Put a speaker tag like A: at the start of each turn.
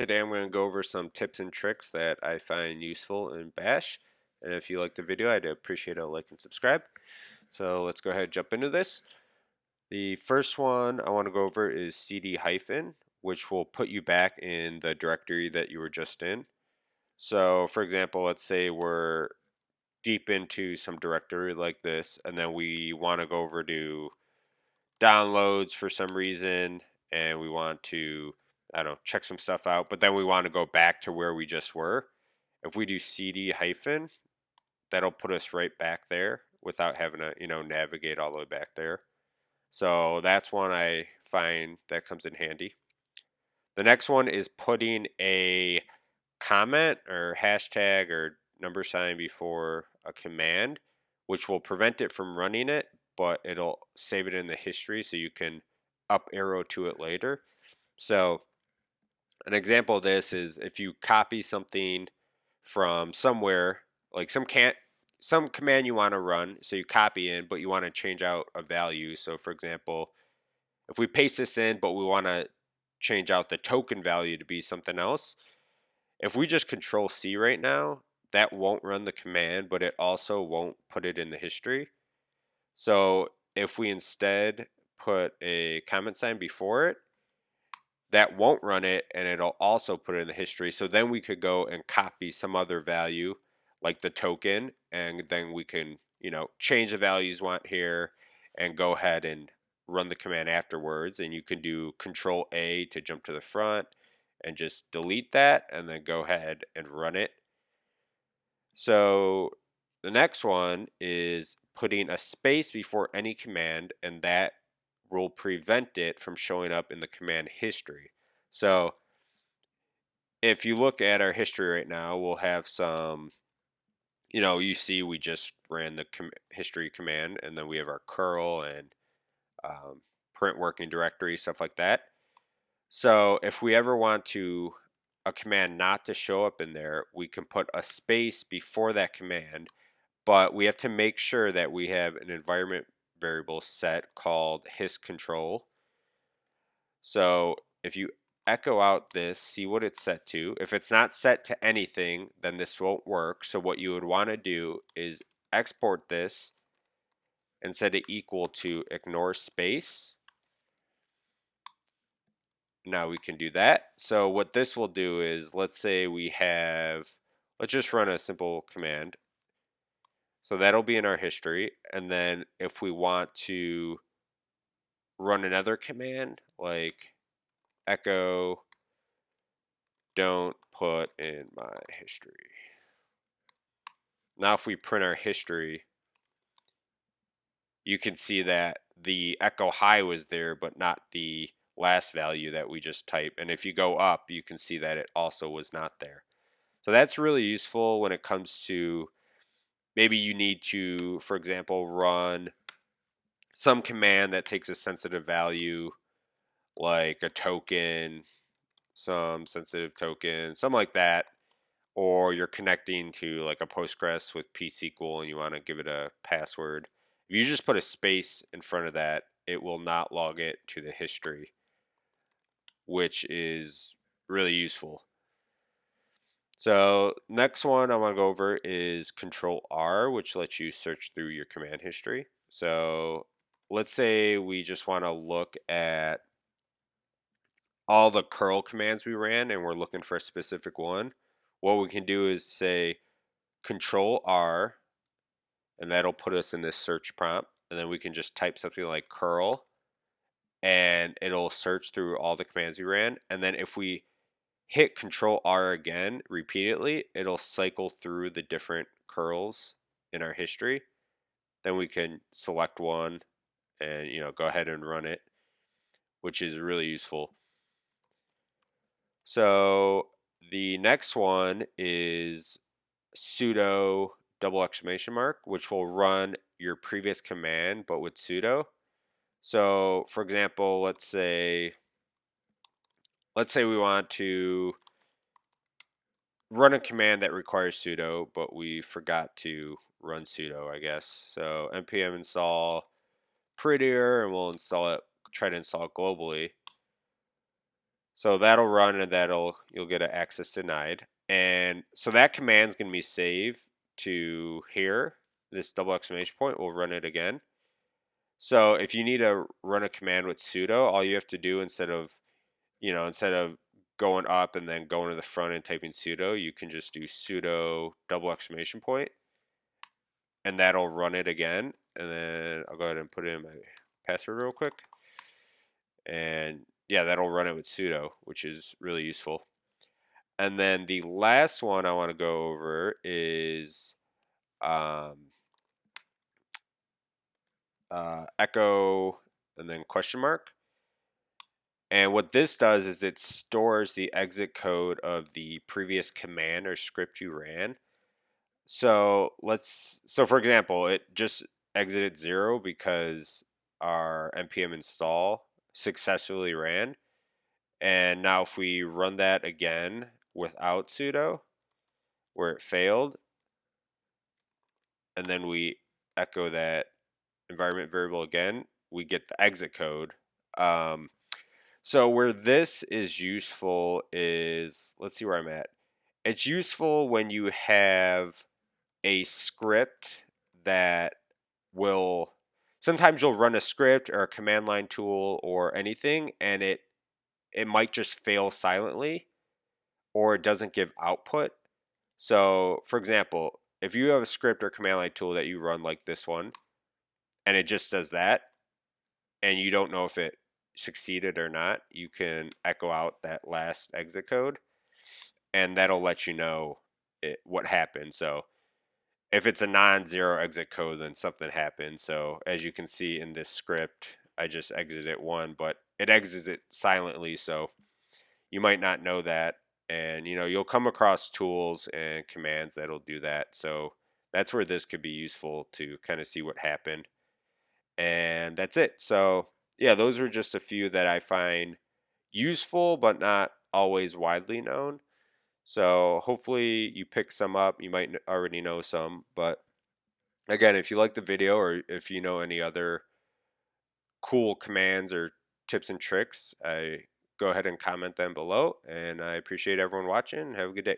A: Today I'm going to go over some tips and tricks that I find useful in Bash. And if you like the video, I'd appreciate a like and subscribe. So let's go ahead and jump into this. The first one I want to go over is cd hyphen, which will put you back in the directory that you were just in. So for example, let's say we're deep into some directory like this, and then we want to go over to downloads for some reason, and we want to, I don't know, check some stuff out, but then we want to go back to where we just were. If we do cd hyphen, that'll put us right back there without having to, navigate all the way back there. So that's one I find that comes in handy. The next one is putting a comment or hashtag or number sign before a command, which will prevent it from running it, but it'll save it in the history so you can up arrow to it later. So an example of this is if you copy something from somewhere, like some command you want to run, so you copy in, but you want to change out a value. So for example, if we paste this in, but we want to change out the token value to be something else, if we just Control C right now, that won't run the command, but it also won't put it in the history. So if we instead put a comment sign before it, that won't run it, and it'll also put it in the history. So then we could go and copy some other value like the token, and then we can, change the values we want here and go ahead and run the command afterwards. And you can do Control A to jump to the front and just delete that and then go ahead and run it. So the next one is putting a space before any command, and that will prevent it from showing up in the command history. So if you look at our history right now, we'll have some, you see we just ran the history command, and then we have our curl and print working directory, stuff like that. So if we ever want to a command not to show up in there, we can put a space before that command, but we have to make sure that we have an environment variable set called his_control. So if you echo out this, see what it's set to. If it's not set to anything, then this won't work. So what you would want to do is export this and set it equal to ignore space. Now we can do that. So what this will do is, let's say let's just run a simple command. So that'll be in our history. And then if we want to run another command, like echo don't put in my history. Now if we print our history, you can see that the echo high was there, but not the last value that we just typed. And if you go up, you can see that it also was not there. So that's really useful when it comes to maybe you need to, for example, run some command that takes a sensitive value like a token, some sensitive token, something like that. Or you're connecting to like a Postgres with pSQL and you want to give it a password. If you just put a space in front of that, it will not log it to the history, which is really useful. So next one I want to go over is Control R, which lets you search through your command history. So let's say we just want to look at all the curl commands we ran and we're looking for a specific one. What we can do is say Control R, and that'll put us in this search prompt. And then we can just type something like curl, and it'll search through all the commands we ran. And then if we hit Control R again repeatedly, it'll cycle through the different curls in our history. Then we can select one and go ahead and run it, which is really useful. So the next one is sudo double exclamation mark, which will run your previous command but with sudo. So for example, let's say we want to run a command that requires sudo, but we forgot to run sudo, I guess. So npm install prettier, and we'll try to install it globally. So that'll run and you'll get an access denied. And so that command's going to be saved to here. This double exclamation point, we'll run it again. So if you need to run a command with sudo, all you have to do instead of going up and then going to the front and typing sudo, you can just do sudo double exclamation point, and that'll run it again. And then I'll go ahead and put in my password real quick. And yeah, that'll run it with sudo, which is really useful. And then the last one I want to go over is echo and then question mark. And what this does is it stores the exit code of the previous command or script you ran. So for example, it just exited 0 because our npm install successfully ran. And now if we run that again without sudo, where it failed, and then we echo that environment variable again, we get the exit code. So where this is useful is, let's see where I'm at. It's useful when you have a script that will, sometimes you'll run a script or a command line tool or anything, and it might just fail silently or it doesn't give output. So for example, if you have a script or command line tool that you run like this one, and it just does that, and you don't know if it succeeded or not, you can echo out that last exit code, and that'll let you know what happened. So if it's a non-zero exit code, then something happened. So as you can see in this script, I just exited one, but it exits it silently, so you might not know that. And you'll come across tools and commands that'll do that. So that's where this could be useful to kind of see what happened. And that's it. So yeah, those are just a few that I find useful, but not always widely known. So hopefully you pick some up. You might already know some, but again, if you like the video or if you know any other cool commands or tips and tricks, I go ahead and comment them below. And I appreciate everyone watching. Have a good day.